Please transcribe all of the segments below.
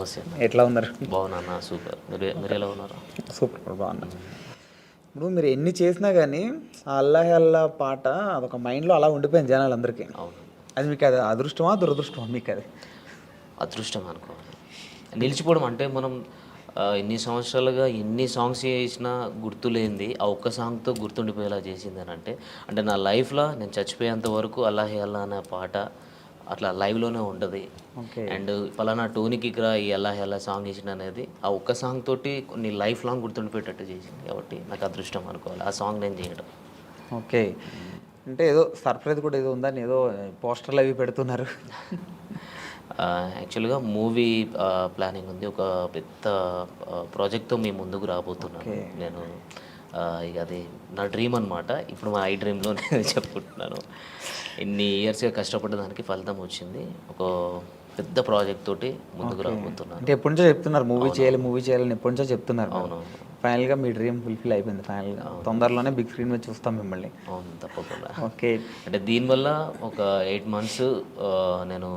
నమస్తే అన్న. ఎట్లా ఉన్నారు? బాగున్నా సూపర్. మీరు ఎలా ఉన్నారు? సూపర్ బాగున్నా. ఇప్పుడు మీరు ఎన్ని చేసినా కానీ ఆ అల్లాహ్ అల్లా పాట అదొక మైండ్లో అలా ఉండిపోయింది జనాలందరికీ. అవును, అది మీకు అది అదృష్టమా దురదృష్టమా మీకు అది? అదృష్టం అనుకోవాలి. నిలిచిపోవడం అంటే మనం ఇన్ని సంవత్సరాలుగా ఎన్ని సాంగ్స్ చేసినా గుర్తులేంది ఆ ఒక్క సాంగ్తో గుర్తుండిపోయేలా చేసింది అని అంటే నా లైఫ్లో నేను చచ్చిపోయేంత వరకు అల్లాహే అల్లా అనే పాట అట్లా లైవ్లోనే ఉంటుంది. ఓకే. అండ్ ఫలానా టోనీకి ఇక్కడ ఈ అల్లాహే అల్లా సాంగ్ చేసిన అనేది ఆ ఒక్క సాంగ్ తోటి కొన్ని లైఫ్ లాంగ్ గుర్తుండిపోయేటట్టు చేసింది కాబట్టి నాకు అదృష్టం అనుకోవాలి ఆ సాంగ్ నేను చేయడం. ఓకే. అంటే ఏదో సర్ప్రైజ్ కూడా ఏదో ఉందని ఏదో పోస్టర్లు అవి పెడుతున్నారు. యాక్చువల్గా మూవీ ప్లానింగ్ ఉంది. ఒక పెద్ద ప్రాజెక్ట్తో మీ ముందుకు రాబోతున్నాను ఓకే. నేను. ఇక అది నా డ్రీమ్ అనమాట. ఇప్పుడు మా ఐ డ్రీమ్లో నేను చెప్పుకుంటున్నాను. ఇన్ని ఇయర్స్గా కష్టపడ్డ దానికి ఫలితం వచ్చింది. ఒక పెద్ద ప్రాజెక్ట్ తోటి ముందుకు ఓకే. రాబోతున్నాను. అంటే ఎప్పటి నుంచో చెప్తున్నారు మూవీ చేయాలి మూవీ చేయాలని ఎప్పటి నుంచో చెప్తున్నారు మీరు. అవునవును. ఫైనల్గా మీ డ్రీమ్ ఫుల్ఫిల్ అయిపోయింది ఫైనల్గా. తొందరలోనే బిగ్ స్క్రీన్ మీద చూస్తాం మిమ్మల్ని. అవును, తప్పకుండా. ఓకే. అంటే దీనివల్ల ఒక 8 months నేను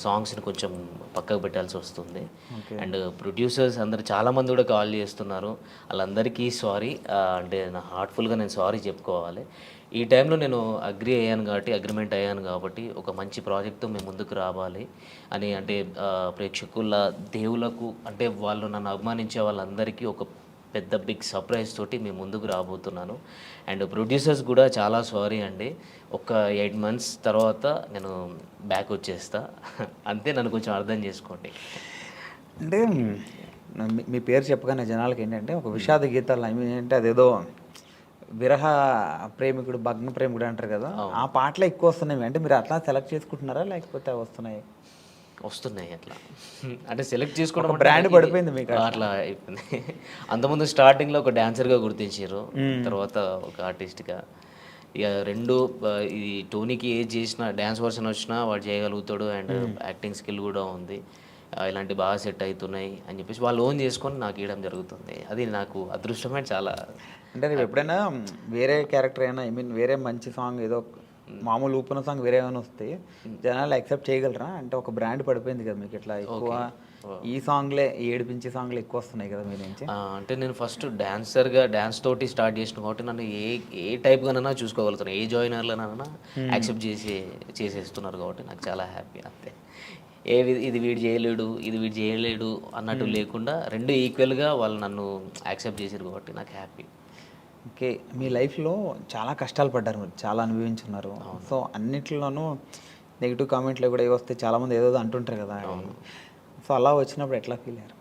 సాంగ్స్ని కొంచెం పక్కకు పెట్టాల్సి వస్తుంది. ఓకే. అండ్ ప్రొడ్యూసర్స్ అందరు చాలామంది కూడా కాల్ చేస్తున్నారు. వాళ్ళందరికీ సారీ. అంటే నా హార్ట్ఫుల్గా నేను సారీ చెప్పుకోవాలి. ఈ టైంలో నేను అగ్రిమెంట్ అయ్యాను కాబట్టి ఒక మంచి ప్రాజెక్ట్తో మేము ముందుకు రావాలి అని. అంటే ప్రేక్షకుల దేవులకు అంటే వాళ్ళు నన్ను అభిమానించే వాళ్ళందరికీ ఒక పెద్ద బిగ్ సర్ప్రైజ్ తోటి మేము ముందుకు రాబోతున్నాను. అండ్ ప్రొడ్యూసర్స్ కూడా చాలా సారీ అండి. ఒక 8 months తర్వాత నేను బ్యాక్ వచ్చేస్తా. అంతే, నన్ను కొంచెం అర్థం చేసుకోండి. అంటే మీ పేరు చెప్పగానే జనాలకి ఏంటంటే ఒక విషాద గీతాలు ఐ మీన్ ఏంటంటే అదేదో విరహ ప్రేమికుడు భగ్న ప్రేమికుడు అంటారు కదా, ఆ పాటలే ఎక్కువ వస్తున్నాయి. అంటే మీరు అట్లా సెలెక్ట్ చేసుకుంటున్నారా లేకపోతే అవి వస్తున్నాయి? వస్తున్నాయి అట్లా. అంటే సెలెక్ట్ చేసుకోవడం ఒక బ్రాండ్ పడిపోయింది మీకు అట్లా అయిపోయింది. అంతకుముందు స్టార్టింగ్లో ఒక డాన్సర్గా గుర్తించారు, తర్వాత ఒక ఆర్టిస్ట్గా. ఇక రెండు ఈ టోనీకి ఏది చేసినా డ్యాన్స్ వర్షన్ వచ్చినా వాడు చేయగలుగుతాడు. అండ్ యాక్టింగ్ స్కిల్ కూడా ఉంది. ఇలాంటి బాగా సెట్ అవుతున్నాయి అని చెప్పేసి వాళ్ళు ఓన్ చేసుకొని నాకు ఇవ్వడం జరుగుతుంది. అది నాకు అదృష్టమే చాలా. అంటే రేపు ఎప్పుడైనా వేరే క్యారెక్టర్ అయినా ఐ మీన్ వేరే మంచి సాంగ్ ఏదో మామూలు ఊపిన సాంగ్ వేరే ఏమైనా వస్తే జనాలు యాక్సెప్ట్ చేయగలరా? అంటే ఒక బ్రాండ్ పడిపోయింది కదా మీకు, ఇట్లా ఎక్కువ ఈ సాంగ్లే ఏడిపించే సాంగ్లు ఎక్కువ వస్తున్నాయి కదా మీ నుంచి. అంటే నేను ఫస్ట్ డాన్స్ తోటి స్టార్ట్ చేసిన కాబట్టి నన్ను ఏ టైప్గానైనా చూసుకోగలుగుతాను. ఏ జాయినర్లనైనా యాక్సెప్ట్ చేసేస్తున్నారు కాబట్టి నాకు చాలా హ్యాపీ. అంతే. ఇది వీడు చేయలేడు, ఇది వీడు చేయలేడు అన్నట్టు లేకుండా రెండు ఈక్వల్గా వాళ్ళు నన్ను యాక్సెప్ట్ చేశారు కాబట్టి నాకు హ్యాపీ. ఓకే. మీ లైఫ్లో చాలా కష్టాలు పడ్డారు మీరు, చాలా అనుభవించున్నారు. సో అన్నిట్లోనూ నెగిటివ్ కామెంట్లు కూడా ఏవో వస్తే చాలామంది ఏదో అంటుంటారు కదా. సో అలా వచ్చినప్పుడు ఎట్లా ఫీల్ అయ్యారు?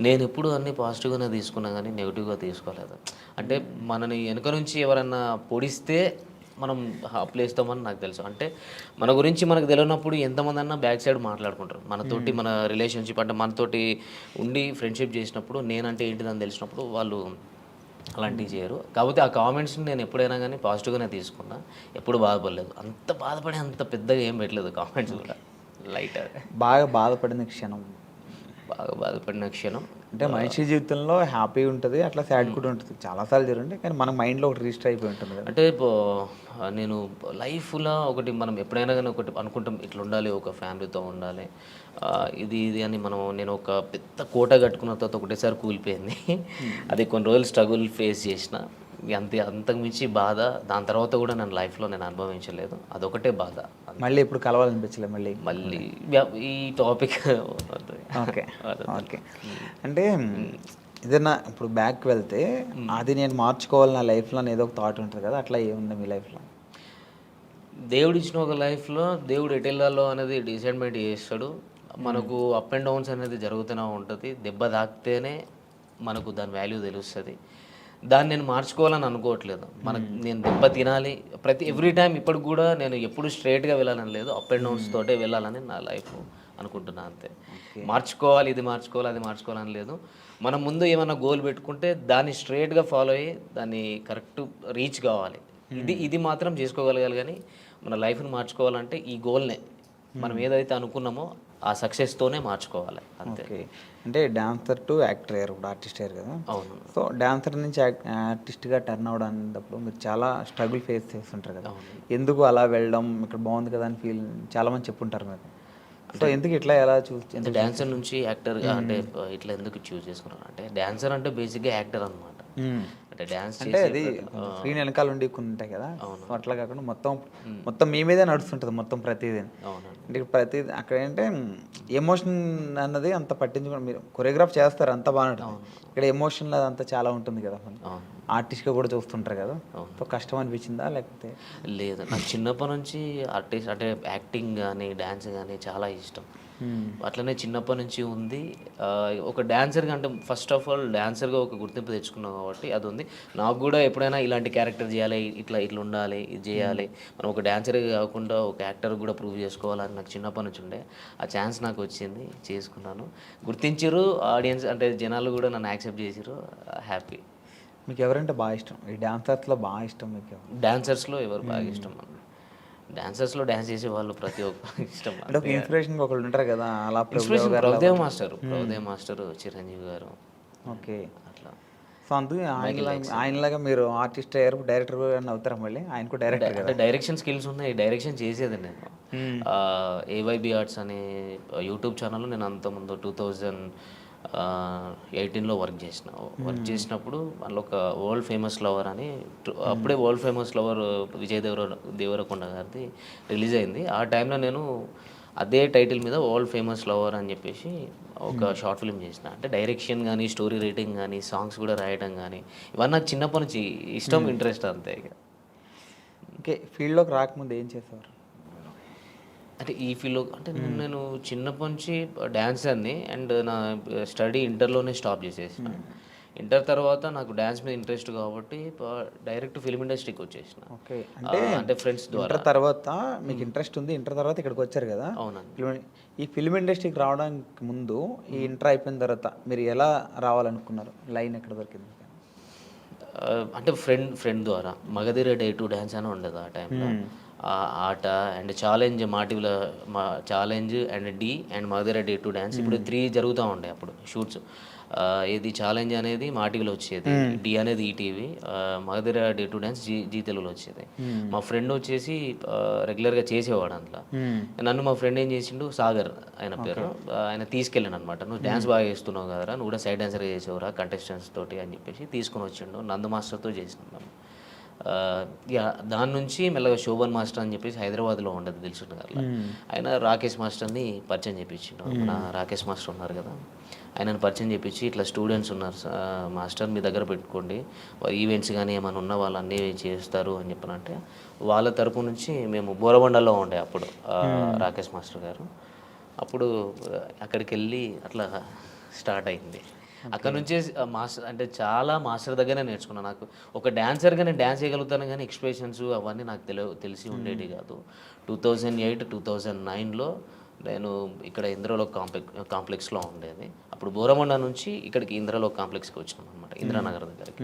నేను ఎప్పుడు అన్నీ పాజిటివ్గానే తీసుకున్నా కానీ నెగిటివ్గా తీసుకోలేదు. అంటే మనని వెనుక నుంచి ఎవరన్నా పొడిస్తే మనం అప్లేస్తామని నాకు తెలుసు. అంటే మన గురించి మనకు తెలియనప్పుడు ఎంతమంది అన్నా బ్యాక్ సైడ్ మాట్లాడుకుంటారు. మనతోటి మన రిలేషన్షిప్ అంటే మనతోటి ఉండి ఫ్రెండ్షిప్ చేసినప్పుడు నేనంటే ఏంటిదని తెలిసినప్పుడు వాళ్ళు అలాంటివి చేయరు. కాకపోతే ఆ కామెంట్స్ని నేను ఎప్పుడైనా కానీ పాజిటివ్గానే తీసుకున్నా. ఎప్పుడు బాధపడలేదు. అంత బాధపడి అంత పెద్దగా ఏం పెట్టలేదు కామెంట్స్ కూడా. లైట్. బాగా బాధపడిన క్షణం? బాగా బాధపడిన క్షణం అంటే మనిషి జీవితంలో హ్యాపీ ఉంటుంది, అట్లా సాడ్ కూడా ఉంటుంది, చాలాసార్లు జరుగుతుంది. కానీ మన మైండ్లో ఒకటి రిజిస్టర్ అయిపోయి ఉంటుంది కదా. అంటే నేను లైఫ్లో ఒకటి మనం ఎప్పుడైనా కానీ ఒకటి అనుకుంటాం, ఇట్లా ఉండాలి, ఒక ఫ్యామిలీతో ఉండాలి, ఇది అని నేను ఒక పెద్ద కోట కట్టుకున్న తర్వాత ఒకటేసారి కూలిపోయింది. అది కొన్ని రోజులు స్ట్రగుల్ ఫేస్ చేసిన. అంతకు మించి బాధ దాని తర్వాత కూడా నేను లైఫ్లో అనుభవించలేదు. అదొకటే బాధ. మళ్ళీ ఇప్పుడు కలవాలనిపించలేదు మళ్ళీ ఈ టాపిక్. ఓకే. ఓకే. అంటే ఏదైనా ఇప్పుడు బ్యాక్ వెళ్తే అది నేను మార్చుకోవాలి నా లైఫ్లో ఏదో ఒక థాట్ ఉంటుంది కదా, అట్లా ఏముంది మీ లైఫ్లో? దేవుడు ఇచ్చిన ఒక లైఫ్లో దేవుడు ఎటు వెళ్ళాలో అనేది డిసైడ్మెంట్ చేస్తాడు. మనకు అప్ అండ్ డౌన్స్ అనేది జరుగుతూనే ఉంటుంది. దెబ్బ తాకితేనే మనకు దాని వాల్యూ తెలుస్తుంది. దాన్ని నేను మార్చుకోవాలని అనుకోవట్లేదు. నేను దెబ్బ తినాలి ఎవ్రీ టైం. ఇప్పుడు కూడా నేను ఎప్పుడు స్ట్రైట్గా వెళ్ళాలని లేదు, అప్ అండ్ డౌన్స్ తోటే వెళ్ళాలని నా లైఫ్ అనుకుంటున్నా. అంతే. మార్చుకోవాలి, ఇది మార్చుకోవాలి, అది మార్చుకోవాలని లేదు. మనం ముందు ఏమైనా గోల్ పెట్టుకుంటే దాన్ని స్ట్రైట్గా ఫాలో అయ్యి దాన్ని కరెక్ట్ రీచ్ కావాలి. ఇది మాత్రం చేసుకోగలగాలి. కానీ మన లైఫ్ని మార్చుకోవాలంటే ఈ గోల్నే మనం ఏదైతే అనుకున్నామో ఆ సక్సెస్తోనే మార్చుకోవాలి. అంతే. అంటే డాన్సర్ టు యాక్టర్ అయ్యారు, ఇప్పుడు ఆర్టిస్ట్ అయ్యారు కదా. అవును. సో డాన్సర్ నుంచి ఆర్టిస్ట్గా టర్న్ అవడానికి మీరు చాలా స్ట్రగుల్ ఫేస్ చేస్తుంటారు కదా. ఎందుకు అలా వెళ్ళడం, ఇక్కడ బాగుంది కదా అని చాలామంది చెప్పుంటారు మీరు. సో ఎందుకు ఇట్లా ఎలా చూసి అంటే డాన్సర్ నుంచి యాక్టర్గా అంటే ఇట్లా ఎందుకు చూస్ చేసుకున్నాను అంటే డాన్సర్ అంటే బేసిక్గా యాక్టర్ అనమాట. అంటే డ్యాన్స్ అంటే అది స్క్రీన్ వెనకాల ఉండి కొన్ని ఉంటాయి కదా, సో అట్లా కాకుండా మొత్తం మీ మీదే నడుస్తుంటుంది మొత్తం ప్రతిదీ. అవునండి. అంటే ప్రతిదీ అక్కడ ఏంటంటే ఎమోషన్ అన్నది అంత పట్టించుకోండి, మీరు కొరియోగ్రాఫ్ చేస్తారు అంత బాగా ఉంటుంది, ఇక్కడ ఎమోషన్ అదంతా చాలా ఉంటుంది కదా, అవును. ఆర్టిస్ట్గా కూడా చూస్తుంటారు కదా, సో కష్టం అనిపించిందా లేకపోతే? లేదు, నాకు చిన్నప్పటి నుంచి ఆర్టిస్ట్ అంటే యాక్టింగ్ కానీ డ్యాన్స్ కానీ చాలా ఇష్టం. అట్లనే చిన్నప్పటి నుంచి ఉంది. ఒక డాన్సర్గా అంటే ఫస్ట్ ఆఫ్ ఆల్ డాన్సర్గా ఒక గుర్తింపు తెచ్చుకున్నాం కాబట్టి అది ఉంది. నాకు కూడా ఎప్పుడైనా ఇలాంటి క్యారెక్టర్ చేయాలి, ఇట్లా ఉండాలి, ఇది చేయాలి, మనం ఒక డాన్సర్గా కాకుండా ఒక యాక్టర్ కూడా ప్రూవ్ చేసుకోవాలని నాకు చిన్నప్పటి నుంచి ఉండే. ఆ ఛాన్స్ నాకు వచ్చింది, చేసుకున్నాను. గుర్తించారు ఆడియన్స్, అంటే జనాలు కూడా నన్ను యాక్సెప్ట్ చేసారు. హ్యాపీ. మీకు ఎవరంటే బాగా ఇష్టం? ఈ డాన్సర్స్లో బాగా ఇష్టం మీకు? డాన్సర్స్లో ఎవరు బాగా ఇష్టం? డాన్సర్స్లో డ్యాన్స్ చేసే వాళ్ళు ప్రతి ఒక్కరు ఇష్టం. అంటే ఒక ఇన్స్పిరేషన్ ఒకళ్ళు ఉంటారు కదా, అలా ఇన్స్పిరేషన్ ప్రభుదేవ్ మాస్టర్, చిరంజీవి గారు. ఓకే, అట్లా. సో అందుకే ఆయనలాగా మీరు ఆర్టిస్ట్ అయ్యారు, డైరెక్టర్ అని అవుతారా మళ్ళీ? ఆయన కూడా డైరెక్టర్ అంటే డైరెక్షన్ స్కిల్స్ ఉన్నాయి, డైరెక్షన్ చేసేది నేను. ఏవైబి ఆర్ట్స్ అనే యూట్యూబ్ ఛానల్లో నేను అంతకుముందు 2018లో వర్క్ చేసినప్పుడు అందులో ఒక వరల్డ్ ఫేమస్ లవర్ అని, అప్పుడే world famous lover Vijay Deverakonda గారిది రిలీజ్ అయింది. ఆ టైంలో నేను అదే టైటిల్ మీద వరల్డ్ ఫేమస్ లవర్ అని చెప్పేసి ఒక షార్ట్ ఫిల్మ్ చేసిన. అంటే డైరెక్షన్ కానీ, స్టోరీ రైటింగ్ కానీ, సాంగ్స్ కూడా రాయడం కానీ, ఇవన్నీ నాకు చిన్నప్పటి నుంచి ఇష్టం, ఇంట్రెస్ట్ అంతే. ఇక ఓకే, ఫీల్డ్లోకి రాకముందు ఏం చేసేవారు? అంటే ఈ ఫీల్డ్లో అంటే నేను చిన్నప్పటి నుంచి డ్యాన్సర్ని, అండ్ నా స్టడీ ఇంటర్లోనే స్టాప్ చేసేసిన. ఇంటర్ తర్వాత నాకు డ్యాన్స్ మీద ఇంట్రెస్ట్ కాబట్టి డైరెక్ట్ ఫిల్మ్ ఇండస్ట్రీకి వచ్చేసిన. ఓకే, అంటే ఫ్రెండ్స్ ద్వారా. ఇంటర్ తర్వాత మీకు ఇంట్రెస్ట్ ఉంది, ఇంటర్ తర్వాత ఇక్కడికి వచ్చారు కదా. అవునండి. ఈ ఫిల్మ్ ఇండస్ట్రీకి రావడానికి ముందు, ఈ ఇంటర్ అయిపోయిన తర్వాత మీరు ఎలా రావాలనుకున్నారు? లైన్ ఎక్కడ దొరికింది? అంటే ఫ్రెండ్ ద్వారా మగధీర డే టు డ్యాన్స్ అని ఉండదు ఆ టైంలో. Aata and challenge, challenge and Dhee and Magadheera day to dance, ఇప్పుడు 3 జరుగుతూ ఉండే అప్పుడు షూట్స్. ఇది ఛాలెంజ్ అనేది మా టీవీలో వచ్చేది, డి అనేది ETV, Magadheera day to dance Zee తెలుగులో వచ్చేది. మా ఫ్రెండ్ వచ్చేసి రెగ్యులర్గా చేసేవాడు అందులో. నన్ను మా ఫ్రెండ్ ఏం చేసిండు, సాగర్ ఆయన పేరు, ఆయన తీసుకెళ్ళాను అనమాట. నువ్వు డ్యాన్స్ బాగా చేస్తున్నావు కదరా, నువ్వు కూడా సైడ్ డాన్సర్గా చేసేవరా కంటెస్టెంట్స్ తోటి అని చెప్పేసి తీసుకొని వచ్చిండు. నందు మాస్టర్తో చేసినాం మేము. దాని నుంచి మెల్లగా శోభన్ మాస్టర్ అని చెప్పేసి హైదరాబాద్లో ఉండదు దిల్సుఖ్ నగర్లో, ఆయన రాకేష్ మాస్టర్ని పరిచయం చేయించిండు. మన రాకేష్ మాస్టర్ ఉన్నారు కదా, ఆయనను పరిచయం చేయించి ఇట్లా స్టూడెంట్స్ ఉన్నారు మాస్టర్, మీ దగ్గర పెట్టుకోండి, ఈవెంట్స్ కానీ ఏమైనా ఉన్న వాళ్ళు అన్నీ చేస్తారు అని చెప్పనంటే, వాళ్ళ తరపు నుంచి మేము బోరబండలో ఉండే అప్పుడు రాకేష్ మాస్టర్ గారు. అప్పుడు అక్కడికి వెళ్ళి అట్లా స్టార్ట్ అయింది. అక్కడ నుంచే మాస్టర్ అంటే చాలా మాస్టర్ దగ్గరనే నేర్చుకున్నాను. నాకు ఒక డాన్సర్గా నేను డ్యాన్స్ చేయగలుగుతాను కానీ ఎక్స్ప్రెషన్స్ అవన్నీ నాకు తెలిసి ఉండేవి కాదు. 2008, 2009లో నేను ఇక్కడ ఇంద్రలోక్ కాంప్లెక్స్లో ఉండేది. అప్పుడు బోరమండ నుంచి ఇక్కడికి ఇంద్రలోక్ కాంప్లెక్స్కి వచ్చినాం అనమాట, ఇంద్రానగర్ దగ్గరికి.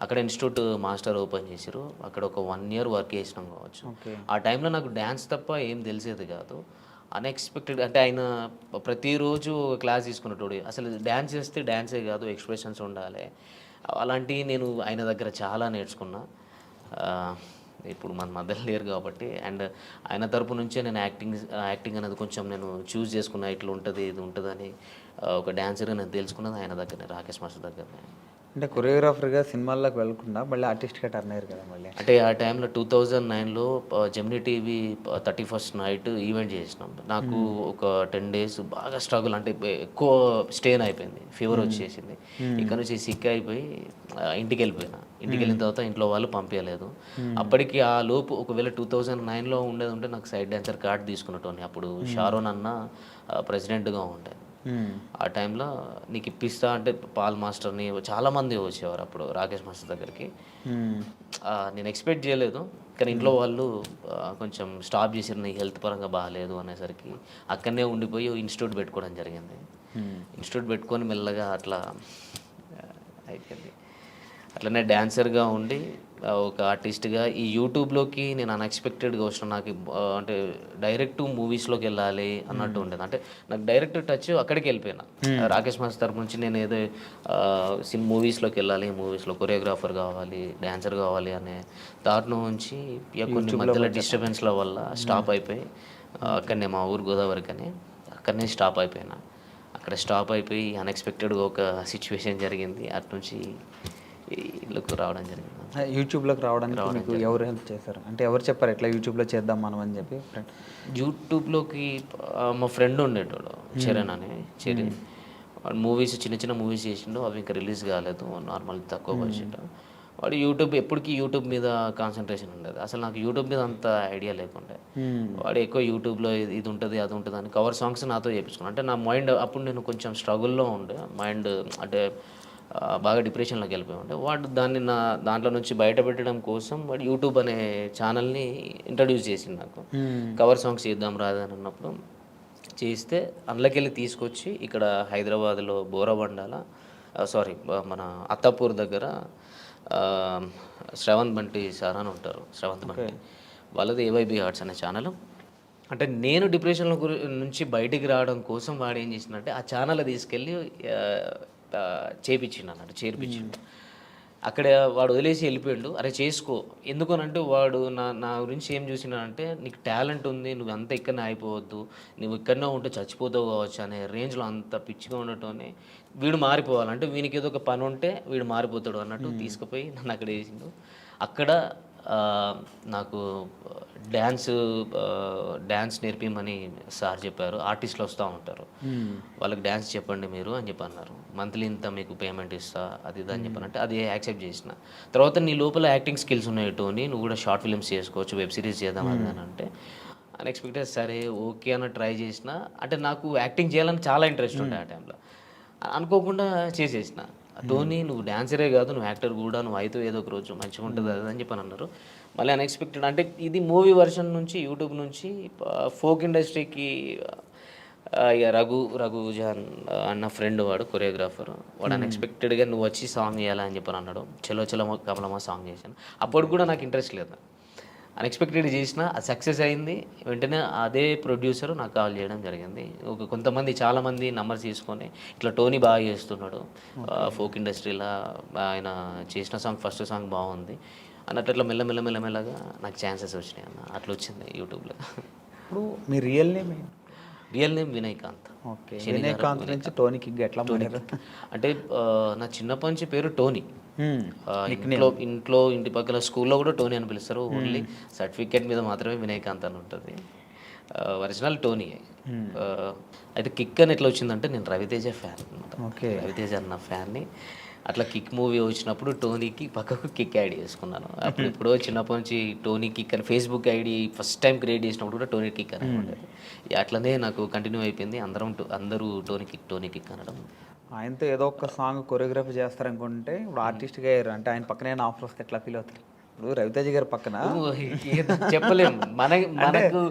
అక్కడ ఇన్స్టిట్యూట్ మాస్టర్ ఓపెన్ చేశారు, అక్కడ ఒక 1 year వర్క్ చేసినాం కావచ్చు. ఆ టైంలో నాకు డ్యాన్స్ తప్ప ఏం తెలిసేది కాదు. అన్ఎక్స్పెక్టెడ్ అంటే ఆయన ప్రతిరోజు క్లాస్ తీసుకున్నట్టు, అసలు డ్యాన్స్ చేస్తే డ్యాన్సే కాదు ఎక్స్ప్రెషన్స్ ఉండాలి, అలాంటివి నేను ఆయన దగ్గర చాలా నేర్చుకున్నా. ఇప్పుడు మన మధ్యలో లేరు కాబట్టి, అండ్ ఆయన తరపు నుంచే నేను యాక్టింగ్ అనేది కొంచెం నేను చూస్ చేసుకున్నా, ఇట్లా ఉంటుంది ఇది ఉంటుందని. ఒక డాన్సర్గా నేను తెలుసుకున్నది ఆయన దగ్గరనే, రాకేష్ మాస్టర్ దగ్గరనే. అంటే కొరియోగ్రాఫర్గా సినిమాల్లోకి వెళ్ళకుండా మళ్ళీ ఆర్టిస్ట్గా టర్న్ అయ్యారు కదా మళ్ళీ. అంటే ఆ టైంలో 2009లో Gemini TV 31st night event చేసినాం. నాకు ఒక 10 days బాగా స్ట్రగుల్, అంటే ఎక్కువ స్టెయిన్ అయిపోయింది, ఫీవర్ వచ్చేసింది. ఇక్కడ నుంచి సిక్ అయిపోయి ఇంటికి వెళ్ళిపోయినా. ఇంటికి వెళ్ళిన తర్వాత ఇంట్లో వాళ్ళు పంపించలేదు. అప్పటికి ఆ లోపు ఒకవేళ 2009లో ఉండేది ఉంటే నాకు సైడ్ డాన్సర్ కార్డ్ తీసుకున్నట్టు. అప్పుడు షారోన్ అన్న ప్రెసిడెంట్గా ఉండే. ఆ టైంలో నీకు ఇప్పిస్తా అంటే పాల్ మాస్టర్ని చాలామంది వచ్చేవారు అప్పుడు రాకేష్ మాస్టర్ దగ్గరికి. నేను ఎక్స్పెక్ట్ చేయలేదు, కానీ ఇంట్లో వాళ్ళు కొంచెం స్టాప్ చేసారు, నీ హెల్త్ పరంగా బాగాలేదు అనేసరికి అక్కడనే ఉండిపోయి ఇన్స్టిట్యూట్ పెట్టుకోవడం జరిగింది. ఇన్స్టిట్యూట్ పెట్టుకొని మెల్లగా అట్లా అయిపోయింది. అట్లనే డ్యాన్సర్గా ఉండి ఒక ఆర్టిస్ట్గా ఈ యూట్యూబ్లోకి నేను అన్ఎక్స్పెక్టెడ్గా వచ్చిన. నాకు అంటే డైరెక్ట్ మూవీస్లోకి వెళ్ళాలి అన్నట్టు ఉండేది. అంటే నాకు డైరెక్ట్ టచ్ అక్కడికి వెళ్ళిపోయినా. రాకేష్ మాస్టర్ తరపు నుంచి నేను ఏదో మూవీస్లోకి వెళ్ళాలి, మూవీస్లో కొరియోగ్రాఫర్ కావాలి, డాన్సర్ కావాలి అనే దాంట్లో నుంచి కొన్ని మధ్యలో డిస్టర్బెన్స్ల వల్ల స్టాప్ అయిపోయి అక్కడనే మా ఊరు గోదావరికి అని అక్కడనే స్టాప్ అయిపోయినా. అక్కడ స్టాప్ అయిపోయి అన్ఎక్స్‌పెక్టెడ్‌గా ఒక సిట్యుయేషన్ జరిగింది. అటు నుంచి ఇళ్ళకు రావడం జరిగింది. యూట్యూబ్‌లోకి రావడానికి మీకు ఎవరు హెల్ప్ చేశారు? అంటే ఎవరు చెప్పారు ఇట్లా యూట్యూబ్‌లో చేద్దాం మనం అని చెప్పి ఫ్రెండ్? యూట్యూబ్‌లోకి మా ఫ్రెండ్ ఉండేటోడు చరణ్ అని. వాడు మూవీస్ చిన్న చిన్న మూవీస్ చేసిండు. అవి ఇంకా రిలీజ్ కాలేదు. నార్మల్ తక్కువ బడ్జెట్. వాడు ఎప్పటికీ యూట్యూబ్ మీద కాన్సంట్రేషన్ ఉండేది. అసలు నాకు యూట్యూబ్ మీద అంత ఐడియా లేకుండే. వాడు ఎక్కువ యూట్యూబ్‌లో ఇది ఉంటది, అది ఉంటది అని కవర్ సాంగ్స్ నాతో చేపించుకున్నాడు. అంటే నా మైండ్ అప్పుడు నేను కొంచెం స్ట్రగుల్‌లో ఉండే. మైండ్ అంటే బాగా డిప్రెషన్‌లోకి వెళ్ళిపోయి ఉండే. వాడు దాంట్లో నుంచి బయటపెట్టడం కోసం వాడు యూట్యూబ్ అనే ఛానల్‌ని ఇంట్రడ్యూస్ చేసిండు నాకు. కవర్ సాంగ్స్ చేద్దాం రాదా అని అన్నప్పుడు చేస్తే అందులోకెళ్ళి తీసుకొచ్చి ఇక్కడ హైదరాబాద్‌లో బోరబండాల మన అత్తాపూర్ దగ్గర శ్రవంత్ బంటి సార్ అని ఉంటారు. శ్రవంత్ బంటి వాళ్ళది ఏవైబీ ఆర్ట్స్ అనే ఛానల్. అంటే నేను డిప్రెషన్‌లో నుంచి బయటికి రావడం కోసం వాడు ఏం చేసిండంటే ఆ ఛానల్ తీసుకెళ్ళి చేర్పించిండు. అక్కడ వాడు వదిలేసి వెళ్ళిపోయిండు. అరే చేసుకో, ఎందుకనంటే వాడు నా గురించి ఏం చూసినాడంటే నీకు టాలెంట్ ఉంది, నువ్వు అంతా ఇక్కడనే అయిపోవద్దు, నువ్వు ఇక్కడనే ఉంటే చచ్చిపోతావు కావచ్చు అనే రేంజ్లో అంత పిచ్చిగా ఉండటంనే వీడు మారిపోవాలంటే వీనికి ఏదో ఒక పని ఉంటే వీడు మారిపోతాడు అన్నట్టు తీసుకుపోయి నన్ను అక్కడ వేసిండు. అక్కడ నాకు డ్యాన్స్ నేర్పిమని సార్ చెప్పారు. ఆర్టిస్టులు వస్తూ ఉంటారు, వాళ్ళకి డ్యాన్స్ చెప్పండి మీరు అని చెప్పి అన్నారు. మంత్లీ ఇంత మీకు పేమెంట్ ఇస్తా అది ఇది అని చెప్పానంటే అది యాక్సెప్ట్ చేసిన తర్వాత నీ లోపల యాక్టింగ్ స్కిల్స్ ఉన్నాయి టోనీ, నువ్వు కూడా షార్ట్ ఫిల్మ్స్ చేసుకోవచ్చు, వెబ్ సిరీస్ చేద్దాం అని అంటే అన్ఎక్స్పెక్టెడ్ సరే ఓకే అని ట్రై చేసిన. అంటే నాకు యాక్టింగ్ చేయాలని చాలా ఇంట్రెస్ట్ ఉండే ఆ టైంలో. అనుకోకుండా చేసేసిన. టోనీ నువ్వు డాన్సరే కాదు, నువ్వు యాక్టర్ కూడా, నువ్వు అయితే ఏదో ఒక రోజు మంచిగా ఉంటుంది అది అని చెప్పని అన్నారు. మళ్ళీ అన్ఎక్స్పెక్టెడ్ అంటే ఇది మూవీ వర్షన్ నుంచి యూట్యూబ్ నుంచి ఫోక్ ఇండస్ట్రీకి ఇక రఘుజాన్ అన్న ఫ్రెండ్ వాడు కొరియోగ్రాఫర్. వాడు అన్ఎక్స్పెక్టెడ్గా నువ్వు వచ్చి సాంగ్ చేయాలని చెప్పని అన్నాడు. చలో చలో కమలమ్మ సాంగ్ చేశాను. అప్పుడు కూడా నాకు ఇంట్రెస్ట్ లేదు. అన్ఎక్స్పెక్టెడ్ చేసిన అది సక్సెస్ అయింది. వెంటనే అదే ప్రొడ్యూసర్ నాకు కాల్ చేయడం జరిగింది. చాలామంది నంబర్స్ తీసుకొని ఇట్లా టోనీ బాగా చేస్తున్నాడు ఫోక్ ఇండస్ట్రీలో, ఆయన చేసిన సాంగ్ ఫస్ట్ సాంగ్ బాగుంది అన్నట్టు అట్లా మెల్లగా నాకు ఛాన్సెస్ వచ్చినాయి అన్న. అట్లా వచ్చింది యూట్యూబ్లో. ఇప్పుడు మీ real name Vinayakanth. Okay, Vinayakanth నుంచి టోనీకి ఎట్లా మారారు? అంటే నా చిన్నప్పటి నుంచి పేరు టోనీ. ఇంటి పక్కల స్కూల్లో కూడా టోనీ అని పిలుస్తారు. ఓన్లీ సర్టిఫికేట్ మీద మాత్రమే వినయకాంత్ అని ఉంటుంది. Original Tony. అయితే కిక్ అని ఎట్లా వచ్చిందంటే నేను రవితేజ ఫ్యాన్ అనమాట. రవితేజ అన్న ఫ్యాన్ని. అట్లా కిక్ మూవీ వచ్చినప్పుడు టోనీకి పక్కకు కిక్ ఐడి చేసుకున్నాను. అప్పుడు చిన్నప్పటి నుంచి టోనీ కిక్ అని Facebook ID first time create చేసినప్పుడు కూడా టోనీ కిక్ అని ఉండేది. అట్లనే నాకు కంటిన్యూ అయిపోయింది. అందరూ టోనీ కిక్ అనడం. ఆయనతో ఏదో ఒక సాంగ్ కొరియోగ్రఫీ చేస్తారనుకుంటే ఇప్పుడు ఆర్టిస్ట్గా అయ్యారు అంటే ఆయన పక్కనే ఆఫర్ వస్తే ఎట్లా ఫీల్ అవుతారు? ఇప్పుడు రవితేజ గారి పక్కన చెప్పలేము. మనకు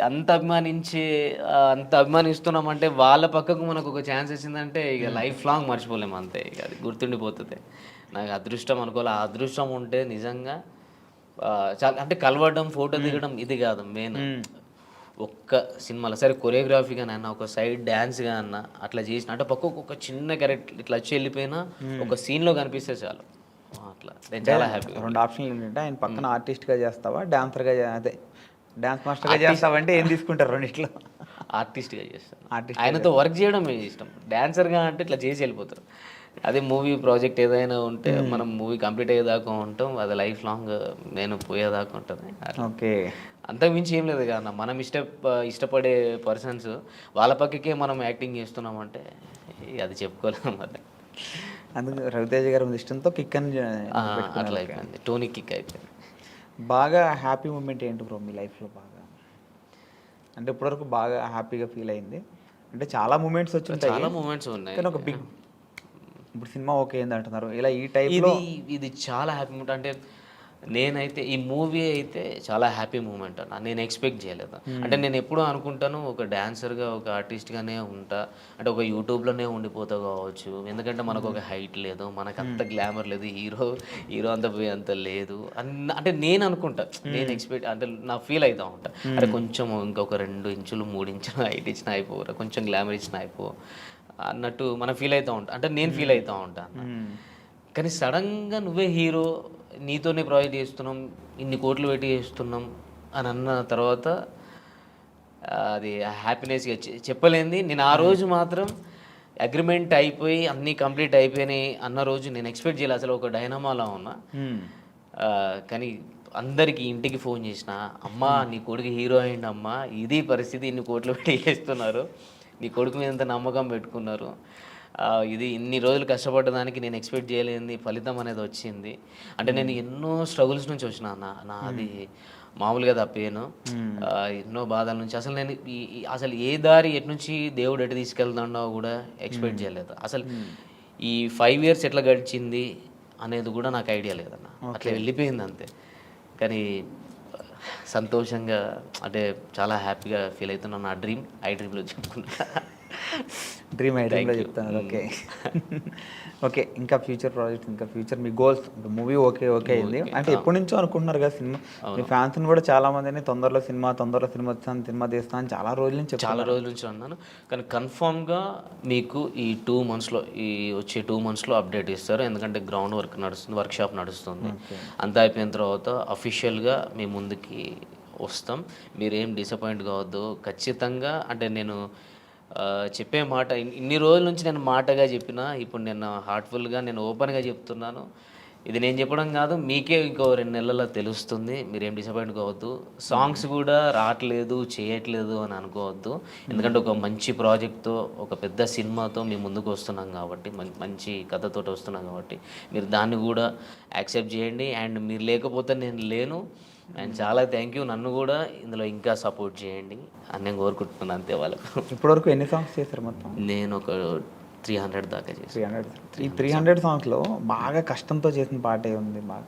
అంత అభిమానిస్తున్నామంటే వాళ్ళ పక్కకు మనకు ఒక ఛాన్స్ వచ్చిందంటే ఇక లైఫ్ లాంగ్ మర్చిపోలేము అంతే. ఇక అది గుర్తుండిపోతుంది. నాకు అదృష్టం అనుకోవాలి. ఆ అదృష్టం ఉంటే నిజంగా చాలా అంటే కలవడం, ఫోటో దిగడం ఇది కాదు మెయిన్. ఒక్క సినిమాలో సరే కొరియోగ్రఫీగా అన్న, ఒక సైడ్ డ్యాన్స్గా అన్న అట్లా చేసిన అంటే పక్కకు ఒక చిన్న క్యారెక్టర్ ఇట్లా వచ్చి వెళ్ళిపోయినా ఒక సీన్లో కనిపిస్తే చాలు. అట్లా నేను చాలా హ్యాపీ. రెండు ఆప్షన్లు ఏంటంటే ఆయన పక్కన ఆర్టిస్ట్గా చేస్తావా, డాన్సర్గా అదే డాన్స్ మాస్టర్గా చేస్తావా అంటే ఏం తీసుకుంటారు? రెండిట్లో ఆర్టిస్ట్గా చేస్తాను. ఆయనతో వర్క్ చేయడం ఇష్టం. డాన్సర్గా అంటే ఇట్లా చేసి వెళ్ళిపోతారు. అదే మూవీ ప్రాజెక్ట్ ఏదైనా ఉంటే మనం మూవీ కంప్లీట్ అయ్యేదాకా ఉంటాం, అది లైఫ్ లాంగ్ నేను పోయేదాకా ఉంటుంది. ఓకే, అంతకు మించి ఏం లేదు కదా. మనం ఇష్టపడే పర్సన్స్ వాళ్ళ పక్కకే మనం యాక్టింగ్ చేస్తున్నామంటే అది చెప్పుకోలేము. మరి అందుకు రవితేజ గారి ఇష్టంతో కిక్ అని అట్లా అయిపోయింది, టోనీ కిక్ అయిపోయింది. బాగా హ్యాపీ మూమెంట్ ఏంటి బ్రో మీ లైఫ్లో? బాగా అంటే ఇప్పటివరకు బాగా హ్యాపీగా ఫీల్ అయింది అంటే చాలా మూమెంట్స్ వచ్చి చాలా మూమెంట్స్ ఉన్నాయి కానీ ఒక బిగ్ ఇప్పుడు సినిమా ఓకే ఏంది అంటున్నారు ఇలా ఈ టైప్లో ఇది చాలా హ్యాపీ మూమెంట్. అంటే నేనైతే ఈ మూవీ అయితే చాలా హ్యాపీ మూమెంట్ అన్న. నేను ఎక్స్పెక్ట్ చేయలేదు. అంటే నేను ఎప్పుడూ అనుకుంటాను ఒక డాన్సర్గా, ఒక ఆర్టిస్ట్గానే ఉంటా, అంటే ఒక యూట్యూబ్లోనే ఉండిపోతా కావచ్చు. ఎందుకంటే మనకు ఒక హైట్ లేదు, మనకు అంత గ్లామర్ లేదు, హీరో అంత లేదు అంటే నేను అనుకుంటా. నేను ఎక్స్పెక్ట్ అంటే నా ఫీల్ అవుతూ ఉంటా, అంటే కొంచెం ఇంకొక 2 ఇంచులు 3 ఇంచులు హైట్ ఇచ్చినా అయిపోరా, కొంచెం గ్లామర్ ఇచ్చినా అయిపో అన్నట్టు మనం ఫీల్ అవుతూ ఉంటాం. అంటే నేను ఫీల్ అవుతూ ఉంటాను. కానీ సడన్గా నువ్వే హీరో, నీతోనే ప్రాజెక్ట్ చేస్తున్నాం, ఇన్ని కోట్లు పెట్టి చేస్తున్నాం అని అన్న తర్వాత అది హ్యాపీనెస్గా చెప్పలేంది. నేను ఆ రోజు మాత్రం అగ్రిమెంట్ అయిపోయి అన్నీ కంప్లీట్ అయిపోయినాయి అన్న రోజు నేను ఎక్స్పెక్ట్ చేయలేదు, అసలు ఒక డైనమాలా ఉన్నా. కానీ అందరికీ ఇంటికి ఫోన్ చేసిన, అమ్మా నీ కొడుకు హీరో అయింది అమ్మా, ఇది పరిస్థితి, ఇన్ని కోట్లు పెట్టి చేస్తున్నారు, నీ కొడుకు మీద ఎంత నమ్మకం పెట్టుకున్నారు, ఇది ఇన్ని రోజులు కష్టపడ్డదానికి నేను ఎక్స్పెక్ట్ చేయలేని ఫలితం అనేది వచ్చింది. అంటే నేను ఎన్నో స్ట్రగుల్స్ నుంచి వచ్చిన నాది మామూలుగా తప్పేను. ఎన్నో బాధల నుంచి అసలు నేను అసలు ఏ దారి ఎటు నుంచి దేవుడు ఎటు తీసుకెళ్తాడో కూడా ఎక్స్పెక్ట్ చేయలేదు. అసలు ఈ 5 years ఎట్లా గడిచింది అనేది కూడా నాకు ఐడియా లేదన్న, అట్లా వెళ్ళిపోయింది అంతే. కానీ సంతోషంగా అంటే చాలా హ్యాపీగా ఫీల్ అవుతున్నాను. నా డ్రీమ్ ఐ డ్రీమ్లో చెప్పుకుంటా. డ్రీమ్ ఐటెంలో చెప్తాను. ఓకే ఓకే, ఇంకా ఫ్యూచర్ ప్రాజెక్ట్స్, ఇంకా ఫ్యూచర్ మీ గోల్స్, మూవీ ఓకే అయింది అంటే ఎప్పటి నుంచో అనుకుంటున్నారు కదా సినిమా, మీ ఫ్యాన్స్ని కూడా చాలా మందిని తొందరలో సినిమా వస్తాను, సినిమా తీస్తాను అని చాలా రోజుల నుంచి చాలా రోజుల నుంచి అన్నాను. కానీ కన్ఫామ్గా మీకు ఈ 2 monthsలో, ఈ వచ్చే 2 monthsలో అప్డేట్ ఇస్తారు. ఎందుకంటే గ్రౌండ్ వర్క్ నడుస్తుంది, వర్క్షాప్ నడుస్తుంది. అంతా అయిపోయిన తర్వాత అఫీషియల్గా మీ ముందుకి వస్తాం. మీరేం డిసప్పాయింట్ కావద్దు ఖచ్చితంగా. అంటే నేను చెప్పే మాట ఇన్ని రోజుల నుంచి నేను మాటగా చెప్పిన, ఇప్పుడు నేను హార్ట్ఫుల్గా నేను ఓపెన్గా చెప్తున్నాను. ఇది నేను చెప్పడం కాదు, మీకే ఇంకో 2 నెలల్లో తెలుస్తుంది. మీరేం డిసప్పాయింట్ కావద్దు. సాంగ్స్ కూడా రావట్లేదు, చేయట్లేదు అని అనుకోవద్దు. ఎందుకంటే ఒక మంచి ప్రాజెక్ట్తో, ఒక పెద్ద సినిమాతో మీ ముందుకు వస్తున్నాం కాబట్టి, మంచి కథతో వస్తున్నాం కాబట్టి మీరు దాన్ని కూడా యాక్సెప్ట్ చేయండి. అండ్ మీరు లేకపోతే నేను లేను. అండ్ చాలా థ్యాంక్ యూ, నన్ను కూడా ఇందులో ఇంకా సపోర్ట్ చేయండి అని నేను కోరుకుంటున్నాను అంతే. వాళ్ళకు ఇప్పటివరకు ఎన్ని సాంగ్స్ చేశారు మొత్తం? నేను ఒక 300 దాకా చేశాను. ఈ 300 సాంగ్స్లో బాగా కష్టంతో చేసిన పాటే ఉంది. బాగా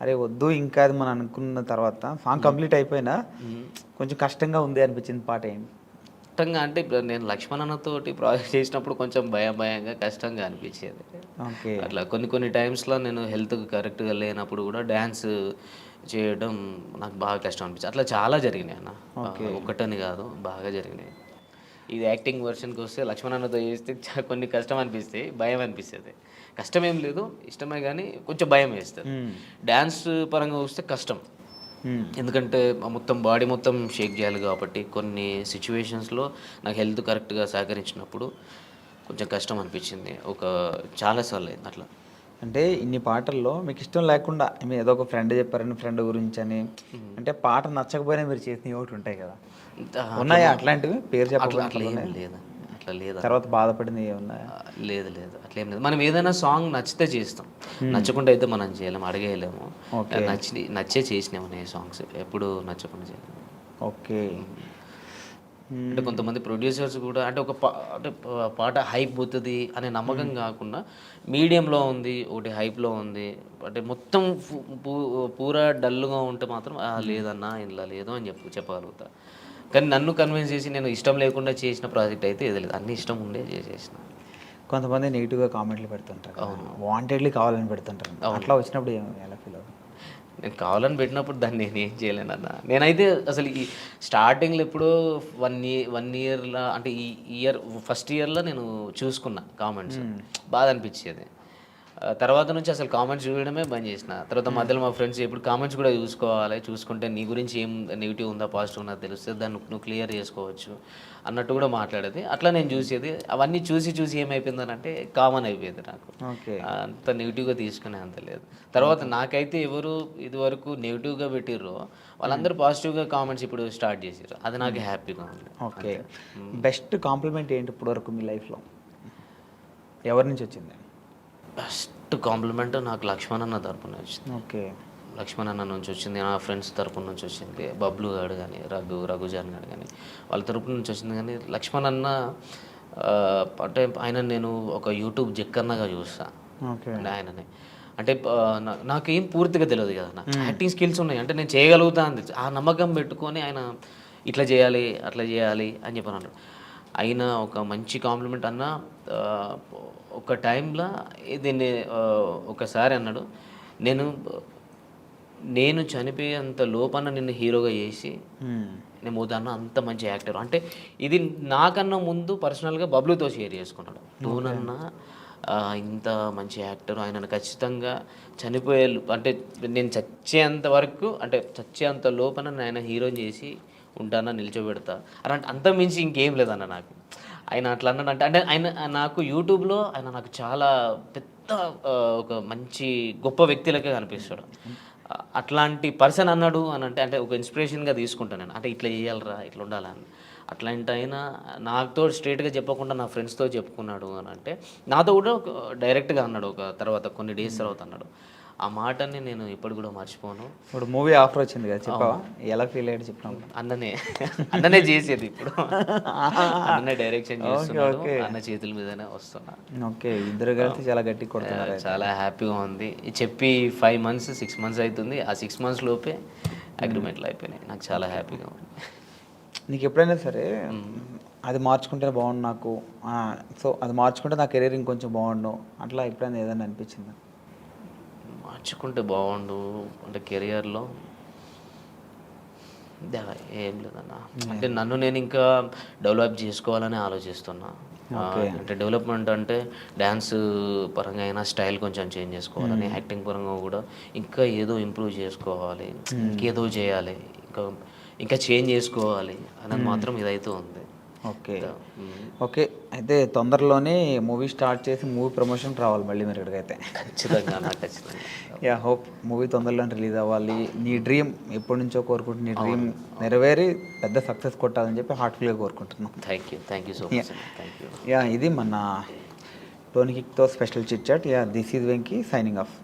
అరే వద్దు ఇంకా అది మనం అనుకున్న తర్వాత సాంగ్ కంప్లీట్ అయిపోయినా కొంచెం కష్టంగా ఉంది అనిపించింది పాట ఏంటి? కష్టంగా అంటే ఇప్పుడు నేను లక్ష్మణ్ అన్నతోటి ప్రాజెక్ట్ చేసినప్పుడు కొంచెం భయంగా కష్టంగా అనిపించేది. ఓకే, అట్లా కొన్ని టైమ్స్లో నేను హెల్త్ కరెక్ట్గా లేనప్పుడు కూడా డ్యాన్స్ చేయడం నాకు బాగా కష్టం అనిపించింది. అట్లా చాలా జరిగినాయి అన్న, ఒకటని కాదు, బాగా జరిగినాయి. ఇది యాక్టింగ్ వర్షన్కి వస్తే లక్ష్మణ్ అన్నతో చేస్తే కొన్ని కష్టం అనిపిస్తాయి, భయం అనిపిస్తుంది. కష్టం ఏం లేదు, ఇష్టమే, కానీ కొంచెం భయం వేస్తుంది. డ్యాన్స్ పరంగా వస్తే కష్టం, ఎందుకంటే మొత్తం బాడీ మొత్తం షేక్ చేయాలి కాబట్టి కొన్ని సిచ్యువేషన్స్లో నాకు హెల్త్ కరెక్ట్గా సహకరించినప్పుడు కొంచెం కష్టం అనిపించింది. చాలాసార్లు అయింది అట్లా. అంటే ఇన్ని పాటల్లో మీకు ఇష్టం లేకుండా మీరు ఏదో ఒక ఫ్రెండ్ చెప్పారని ఫ్రెండ్ గురించి అని, అంటే పాట నచ్చకపోయినా మీరు చేసినవి ఒకటి ఉంటాయి కదా, ఉన్నాయా అట్లాంటివి? పేరు చెప్పాలి అట్లా ఏం లేదు, అట్లా లేదు. తర్వాత బాధపడింది ఏమున్నాయా? లేదు అట్లేం లేదు. మనం ఏదైనా సాంగ్ నచ్చితే చేస్తాం, నచ్చకుండా అయితే మనం చేయలేము, అడిగేయలేము. నచ్చే చేసినాము నేను సాంగ్స్, ఎప్పుడు నచ్చకుండా చేయలేము. ఓకే, అంటే కొంతమంది ప్రొడ్యూసర్స్ కూడా అంటే అంటే పాట హైప్ పోతుంది అనే నమ్మకం కాకుండా మీడియంలో ఉంది, ఒకటి హైప్లో ఉంది, అంటే మొత్తం పూరా డల్గా ఉంటే మాత్రం లేదన్నా ఇలా లేదు అని చెప్పగలుగుతా. కానీ నన్ను కన్విన్స్ చేసి నేను ఇష్టం లేకుండా చేసిన ప్రాజెక్ట్ అయితే ఏది లేదు, అన్ని ఇష్టం ఉండే చేసేసిన. కొంతమంది నెగిటివ్గా కామెంట్లు పెడుతుంటారు, వాంటెడ్లీ కావాలని పెడుతుంటారు, అట్లా వచ్చినప్పుడు ఎలా ఫీల్ అవుతుంది? నేను కావాలని పెట్టినప్పుడు దాన్ని నేను ఏం చేయలేనన్న. నేనైతే అసలు ఈ స్టార్టింగ్లో ఎప్పుడో 1 yearలో అంటే ఈ ఫస్ట్ ఇయర్లో నేను చూసుకున్నా కామెంట్స్, బాధ అనిపించేది. తర్వాత నుంచి అసలు కామెంట్స్ చూడడమే బంద్ చేసిన. తర్వాత మధ్యలో మా ఫ్రెండ్స్ ఎప్పుడు కామెంట్స్ కూడా చూసుకుంటే నీ గురించి ఏం నెగిటివ్ ఉందా పాజిటివ్ ఉందా తెలుస్తుంది, దాన్ని నువ్వు క్లియర్ చేసుకోవచ్చు అన్నట్టు కూడా మాట్లాడేది. అట్లా నేను చూసేది. అవన్నీ చూసి ఏమైపోయిందనంటే కామన్ అయిపోయింది నాకు. అంత నెగిటివ్గా తీసుకునే అంత లేదు. తర్వాత నాకైతే ఎవరు ఇదివరకు నెగిటివ్గా పెట్టిర్రో వాళ్ళందరూ పాజిటివ్గా కామెంట్స్ ఇప్పుడు స్టార్ట్ చేసారు, అది నాకు హ్యాపీగా ఉంది. ఓకే, బెస్ట్ కాంప్లిమెంట్ ఏంటి ఇప్పటివరకు మీ లైఫ్లో, ఎవరి నుంచి వచ్చింది? బెస్ట్ కాంప్లిమెంట్ నాకు లక్ష్మణ్ అన్న తరపున వచ్చింది. ఓకే, లక్ష్మణ్ అన్న నుంచి వచ్చింది, నా ఫ్రెండ్స్ తరపున నుంచి వచ్చింది, బబ్లు గారు కానీ రఘుజాన్ గారు కానీ వాళ్ళ తరపు నుంచి వచ్చింది. కానీ లక్ష్మణ్ అన్న అంటే ఆయన నేను ఒక యూట్యూబ్ జక్కన్నగా చూస్తాను. అంటే ఆయననే అంటే నాకేం పూర్తిగా తెలియదు కదా, నాకు యాక్టింగ్ స్కిల్స్ ఉన్నాయి, అంటే నేను చేయగలుగుతా అని ఆ నమ్మకం పెట్టుకొని ఆయన ఇట్లా చేయాలి అట్లా చేయాలి అని చెప్పని అన్నాడు. అయినా ఒక మంచి కాంప్లిమెంట్ అన్న. ఒక టైంలో దీన్ని ఒకసారి అన్నాడు, నేను చనిపోయేంత లోపల నిన్ను హీరోగా చేసి నేను పోతాను, అంత మంచి యాక్టర్. అంటే ఇది నాకన్నా ముందు పర్సనల్గా బబ్లుతో షేర్ చేసుకున్నాడు. నువ్వునన్నా ఇంత మంచి యాక్టర్, ఆయనను ఖచ్చితంగా అంటే నేను చచ్చేంత వరకు, అంటే చచ్చేంత లోపల ఆయన హీరోని చేసి ఉంటానా నిల్చోబెడతా అలాంటి అంత మించి ఇంకేం లేదన్న నాకు. ఆయన అట్లా అన్నాడంటే అంటే ఆయన నాకు యూట్యూబ్లో ఆయన నాకు చాలా పెద్ద ఒక మంచి గొప్ప వ్యక్తిలకే కనిపిస్తాడు. అట్లాంటి పర్సన్ అన్నాడు అని అంటే ఒక ఇన్స్పిరేషన్గా తీసుకుంటాను నేను. అంటే ఇట్లా చేయాలరా ఇట్లా ఉండాలని. అట్లాంటి ఆయన నాతో స్ట్రేట్గా చెప్పకుండా నా ఫ్రెండ్స్తో చెప్పుకున్నాడు అని అంటే నాతో కూడా డైరెక్ట్గా అన్నాడు. ఒక తర్వాత కొన్ని డేస్ తర్వాత అన్నాడు. ఆ మాటని నేను ఇప్పుడు కూడా మర్చిపోను. ఇప్పుడు మూవీ ఆఫర్ వచ్చింది కదా, చెప్పావా ఎలా ఫీల్ అయ్యాడు చెప్పినావు? అన్ననే చేసేది ఇప్పుడు. అన్ననే డైరెక్షన్ చేస్తున్నాడు, అన్న చేతుల మీదనే వస్తున్నా. ఓకే, ఇద్దరు కలిసి చాలా గట్టి కొడుతున్నారు. చాలా హ్యాపీగా ఉంది. చెప్పి 5 months 6 months అవుతుంది. ఆ 6 months లోపే అగ్రిమెంట్లు అయిపోయినాయి. నాకు చాలా హ్యాపీగా ఉంది. నీకు ఎప్పుడైనా సరే అది మార్చుకుంటే బాగుండు నాకు, సో అది మార్చుకుంటే నా కెరీర్ ఇంకొంచెం బాగుండు అట్లా ఎప్పుడైనా ఏదైనా అనిపించిందా? మార్చుకుంటే బాగుండు అంటే కెరియర్లో ఏం లేదన్న. అంటే నన్ను నేను ఇంకా డెవలప్ చేసుకోవాలని ఆలోచిస్తున్నా. అంటే డెవలప్మెంట్ అంటే డ్యాన్స్ పరంగా అయినా స్టైల్ కొంచెం చేంజ్ చేసుకోవాలని, యాక్టింగ్ పరంగా కూడా ఇంకా ఏదో ఇంప్రూవ్ చేసుకోవాలి, ఇంకేదో చేయాలి, ఇంకా చేంజ్ చేసుకోవాలి అనేది మాత్రం ఇదైతే ఉంది. ఓకే ఓకే, అయితే తొందరలోనే మూవీ స్టార్ట్ చేసి మూవీ ప్రమోషన్ రావాలి మళ్ళీ మీరు ఇక్కడికైతే. ఖచ్చితంగా నాకు ఖచ్చితంగా. యా, హోప్ మూవీ తొందరలోనే రిలీజ్ అవ్వాలి. నీ డ్రీమ్ ఎప్పటి నుంచో కోరుకుంటున్నా, నీ డ్రీమ్ నెరవేరి పెద్ద సక్సెస్ కొట్టాలని చెప్పి హార్ట్ఫుల్గా కోరుకుంటున్నాను. Thank you so much. Thank you. Yeah, ఇది మన టోనీ కిక్తో special chit chat. Yeah, this is Venky signing of.